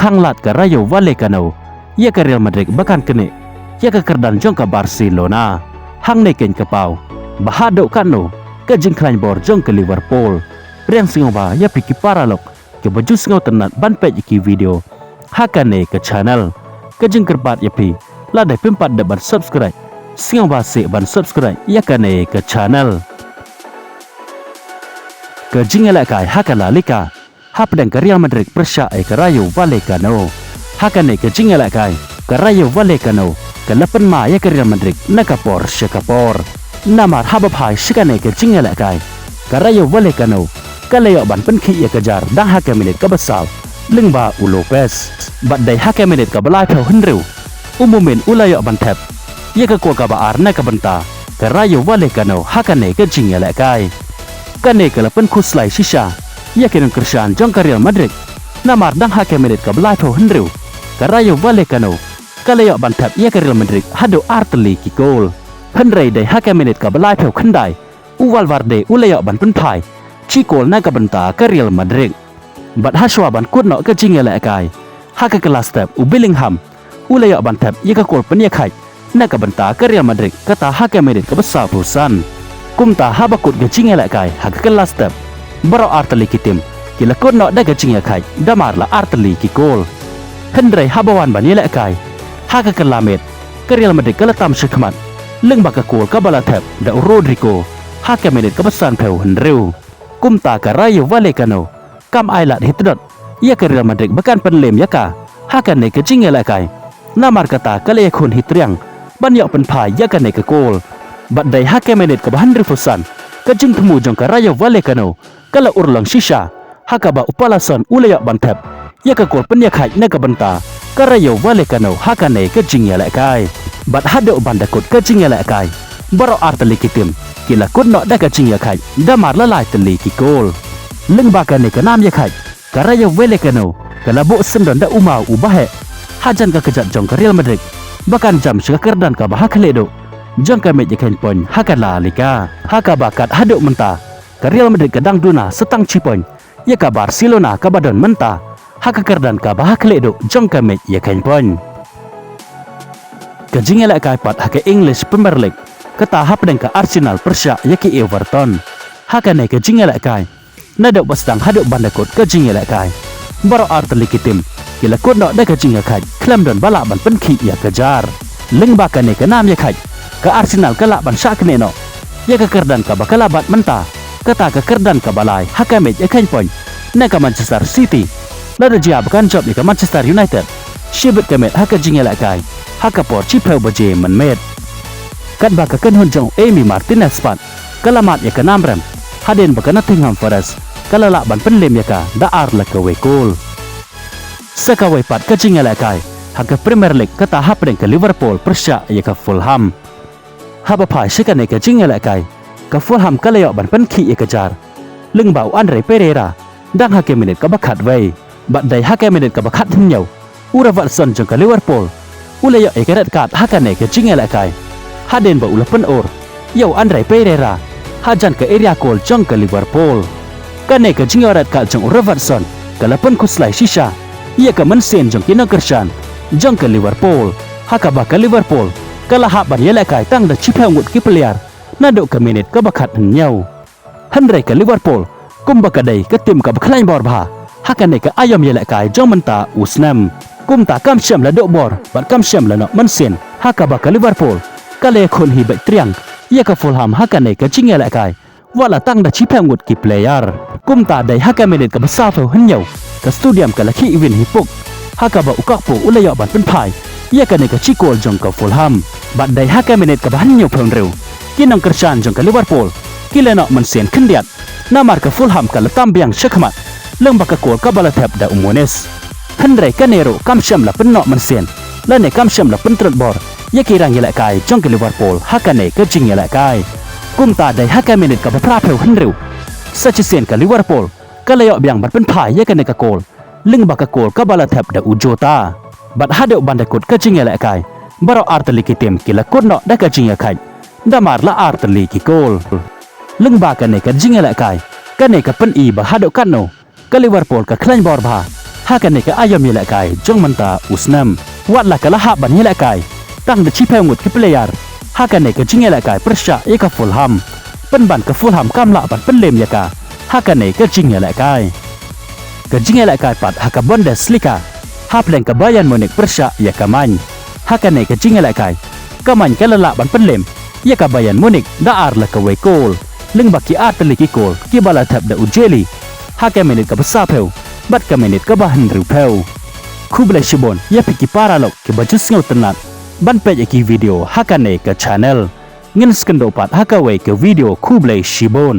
Kanglat ke Rayo Vallecano, ia ke Real Madrid bahkan kene, ia ke kerdan jong ke Barcelona, hang neken ke pau, bahadok kano, ke jengklan bor jong ke Liverpool, riang singoba ia piki paralok, ke baju singau tenat ban pej iki video, hakane ke channel, ke jengkerbat ia pi, ladai pempat depan subscribe, singoba se ban subscribe, ia kane ke channel. Ke jingelakai hakala lika, hapdang ke Real Madrid persya ke Rayo Vallecano. Hakane ke jingelakai ke Rayo Vallecano ke lepen ma ya ke Real Madrid nakapor syakapor. Namar habapai syakane ke jingelakai ke Rayo Vallecano ke layok ban penki ya kejar dang hake minit ke besal lingba u Lopez. Badai hake minit ke belai pau henriu umumin ulayok ban tep ya ke kuah kabar nak benta ke Rayo Vallecano hakane ke jingelakai. Kane ke lepen kuslai shisha ia kena kerjaan jong ke Real Madrid namar dang hake minit ke belai pau henriu ke Rayo Vallecano ke layok ban tep ia ke Real Madrid hado arteli ki gol henrei dai hake minit ke belai pau kendai Valverde ulayok ban penpai ci gol na ke benta ke Real Madrid bat haswa ban kut no ke jingelakai hake kelas tep Bellingham ulayok ban tep ia ke gol penyakai na ke benta ke Real Madrid kata hake minit ke besar perusan kumta habakut ke jingelakai hake kelas tep baro arteli kitim kila kut no da ke jingelakai damar la arteli ki gol henrei habawan ban yelakai hake kelamet ke Real Madrid ke letam syekmat leng baka gol ke bala tep da Rodrigo hake minit ke besan peu henriu kumta ke Rayo Vallecano kam ailat hitdot ia ke Real Madrid bahkan penlem yaka hakane ke jingelakai namar kata kale yakun hitriang ban yok penpai yakane ke gol badai hake minit ke bahan rifusan ke jing temu jong ke Rayo Vallecano kala urlang shisha hakaba upalason ulayok bantep ia ke gol penyakai na ke benta ke Rayo Vallecano hakane ke jingelakai bad hadok bandakut ke jingelakai baro arteli kitim kila kut no da ke jingelakai damar lalai teli ki gol leng bakane ke nam yakai ke Rayo Vallecano kala bo sendon da umau ubahe hajan ke kejat jong ke Real Madrid bahkan jam syakakerdan ke bahakaledo jong ke meja kain poin hakala lika haka bakat hadok menta ke Real Madrid kedang duna setang cipoin ya ke Barcelona ke badon menta haka kerdan ke bahakaledo jong ke meja kain poin ke jingelakai pat haka English Premier League ke tahap dan ke Arsenal persya ya ke Everton hakane ke jingelakai nadok bastang hadok bandakut ke jingelakai baro arteli kitim kila kut no da ke jingelakai klam don balak ban penki ya kejar leng bakane ke nam ya kai ke Arsenal ke lak ban syak kene no ya ke kerdan ke bakalabat menta kata ke kerdan ke balai hakamet ya kain poin na ke Manchester City lada jia bukan job ni ke Manchester United shibet kemet haka jingelakai haka por cipeu baje menmet kan baka kan hunjong Emi Martinez pat kalamat ya ke namrem haden baka Nottingham Forest kala lak ban penlem ya ka daar la ke wekul sakawai pat ke jingelakai haka Premier League ke tahap dan ke Liverpool persya ya ke Fulham habapai syakane ke jingelakai ke Fulham kalayok ban penki ya kejar leng bau Andre Pereira dang hake minit ke bakat wei badai hake minit ke bakat hinyau ura Watson jong ke Liverpool ulayok ya ke red card hakane ke jingelakai haden bau ulapen or yau Andre Pereira hajan ke area goal jong ke Liverpool kane ke jingyo red card jong ura Watson ke lapen kuslai shisha ia ke mensen jong kino kershan jong ke Liverpool hakaba ke Liverpool kalahap ban yelakai tang da cipeu ngut ki player nadok ke minit ke bakat nyau henrei ke Liverpool kumba kadai ke tim ke baklain bor bah hakane ke ayam yelakai jong menta usnam kumta kam syam la dok bor bat kam syam la no mensen hakaba ke Liverpool kale kon hi baik triang ia ke Fulham hakane ke jingelakai wala tang da cipeu ngut ki player kumta dai haka minit ke besar feu henyau ke stadium ke laki win hipuk hakaba ukakpo ulayok ban penpai ia kane ke cikol jong ke Fulham badai haka minit ke bahan nyau penreu kinong kersan jong ke Liverpool kila nok mensen kendiat namar ke Fulham ke letam biang syakmat leng baka kol ke balatep da umunes henrei kanero kam syam la penok mensen lane kam syam la pentrut bor ia kirang yelakai jong ke Liverpool hakane ke jing yelakai kumta dai haka minit ke baprapeu henreu sachisen ke Liverpool kalayok biang ban penpai ia kane ke kol leng baka kol ke balatep da ujota bat hadok bandakut ke jingelakai baro arteli kitim kila kut no da ke jingelakai damar la arteli ki gol leng bakane ke jingelakai kane ke pen i ba hadok kanno ke Liverpool ke klan bor ba hakan ne ka ayam ye la kai jong manta usnam wat la kala ha ban ye la kai tang de chi pe ngut ki player hakan ne ka jing ye la kai persha ye ka Fulham pen ban ka Fulham kam la ban pen lem ye ka hakan ne ka jing ye la kai ka jing ye la kai pat haka Bundesliga hap leng ka Bayern Munich persha ye ka man hakan ne ka jing ye la kai ka man ka la ban pen lem ye ka Bayern Munich da ar la ka we goal leng baki at peli ki goal ki bala thap da ujeli haka menit ka basa peu bat ka menit ka bahan riu peu Kublai Shibon ye piki para lok ke baju singau tenat ban page ki video haka ne ka channel ngin skendo pat haka we ke video Kublai Shibon